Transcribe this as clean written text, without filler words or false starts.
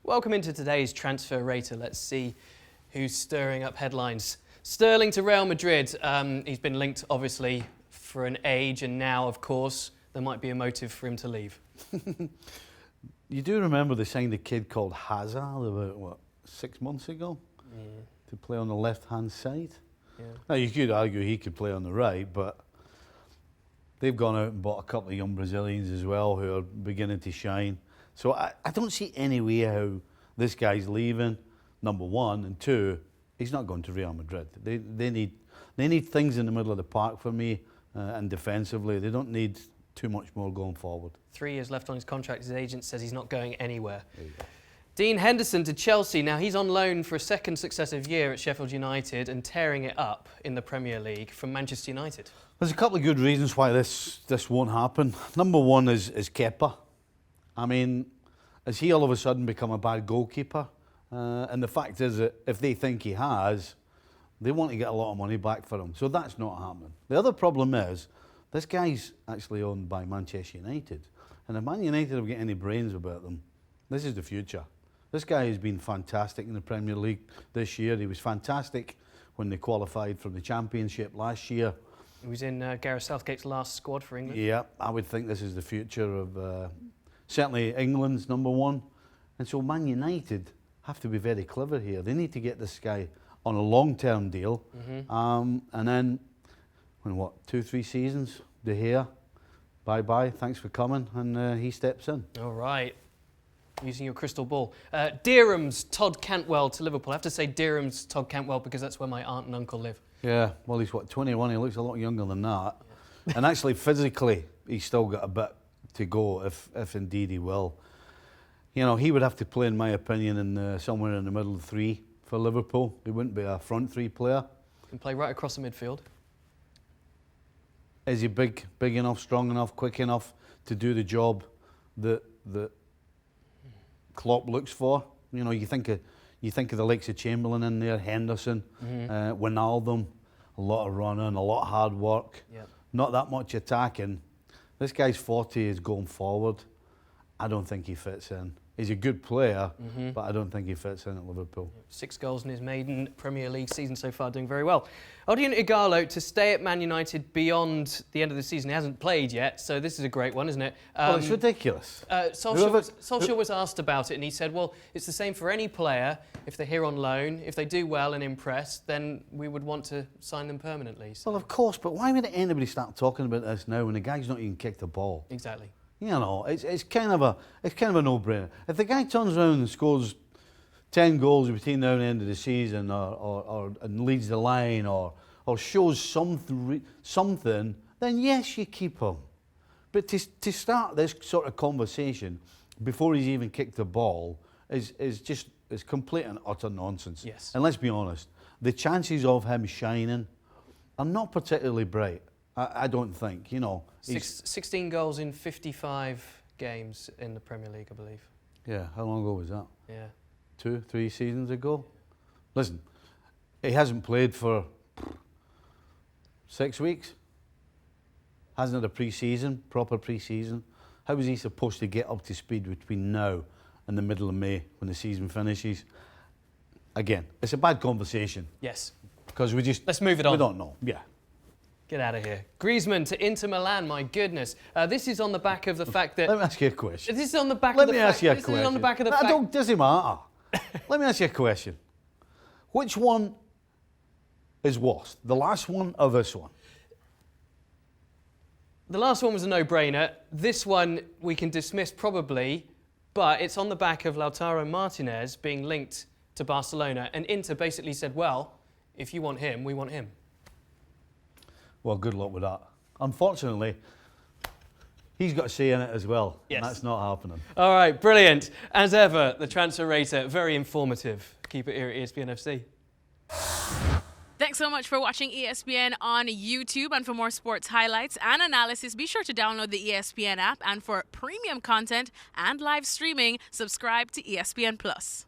Welcome into today's Transfer Rater. Let's see who's stirring up headlines. Sterling to Real Madrid. He's been linked, obviously, for an age, and now, of course, there might be a motive for him to leave. You do remember they signed a kid called Hazard about, what, 6 months ago? Yeah. To play on the left-hand side? Yeah. Now, you could argue he could play on the right, but they've gone out and bought a couple of young Brazilians as well who are beginning to shine. So I don't see any way how this guy's leaving, number one, and two, he's not going to Real Madrid. They need things in the middle of the park for me, and defensively. They don't need too much more going forward. 3 years left on his contract. His agent says he's not going anywhere. Dean Henderson to Chelsea. Now, he's on loan for a second successive year at Sheffield United and tearing it up in the Premier League from Manchester United. There's a couple of good reasons why this won't happen. Number one is Kepa. I mean, has he all of a sudden become a bad goalkeeper? And the fact is that if they think he has, they want to get a lot of money back for him. So that's not happening. The other problem is, this guy's actually owned by Manchester United. And if Man United have got any brains about them, this is the future. This guy has been fantastic in the Premier League this year. He was fantastic when they qualified for the Championship last year. He was in Gareth Southgate's last squad for England. Yeah, I would think this is the future of certainly England's number one. And so Man United have to be very clever here. They need to get this guy on a long-term deal. And then, in what, 2-3 seasons, De Gea, bye-bye, thanks for coming, and he steps in. All right. Using your crystal ball. Dirham's Todd Cantwell to Liverpool. I have to say Dirham's Todd Cantwell because that's where my aunt and uncle live. Yeah, well, he's, what, 21? He looks a lot younger than that. Yeah. And actually, physically, he's still got a bit to go, if indeed he will. You know, he would have to play, in my opinion, in somewhere in the middle three for Liverpool. He wouldn't be a front three player. He can play right across the midfield. Is he big enough, strong enough, quick enough to do the job that Klopp looks for? You know, you think of the likes of Chamberlain in there, Henderson, Wijnaldum, a lot of running, a lot of hard work, not that much attacking. This guy's 40, is going forward. I don't think he fits in. He's a good player, but I don't think he fits in at Liverpool. 6 goals in his maiden Premier League season so far, doing very well. Odion Ighalo to stay at Man United beyond the end of the season. He hasn't played yet, so this is a great one, isn't it? Well, it's ridiculous. Solskjaer was asked about it, and he said, well, it's the same for any player. If they're here on loan, if they do well and impress, then we would want to sign them permanently. So. Well, of course, but why would anybody start talking about this now when the guy's not even kicked a ball? Exactly. You know, it's kind of a no-brainer. If the guy turns around and scores 10 goals between now and the end of the season, and leads the line, or shows something, then yes, you keep him. But to start this sort of conversation before he's even kicked the ball is complete and utter nonsense. Yes. And let's be honest, the chances of him shining are not particularly bright. I don't think, you know. 16 goals in 55 games in the Premier League, I believe. Yeah, how long ago was that? Yeah. 2-3 seasons ago? Listen, he hasn't played for 6 weeks. Hasn't had a pre-season, proper pre-season. How is he supposed to get up to speed between now and the middle of May when the season finishes? Again, it's a bad conversation. Yes. Because let's move it on. We don't know, yeah. Get out of here. Griezmann to Inter Milan, my goodness. This is on the back of the fact that... Let me ask you a question. This is on the back of the fact... Let me ask you a question. This is on the back of the fact... It doesn't matter. Let me ask you a question. Which one is worse? The last one or this one? The last one was a no-brainer. This one we can dismiss probably, but it's on the back of Lautaro Martínez being linked to Barcelona. And Inter basically said, well, if you want him, we want him. Well, good luck with that. Unfortunately, he's got a say in it as well. Yes. And that's not happening. All right, brilliant. As ever, the Transfer Rater, very informative. Keep it here at ESPNFC. Thanks so much for watching ESPN on YouTube. And for more sports highlights and analysis, be sure to download the ESPN app. And for premium content and live streaming, subscribe to ESPN+.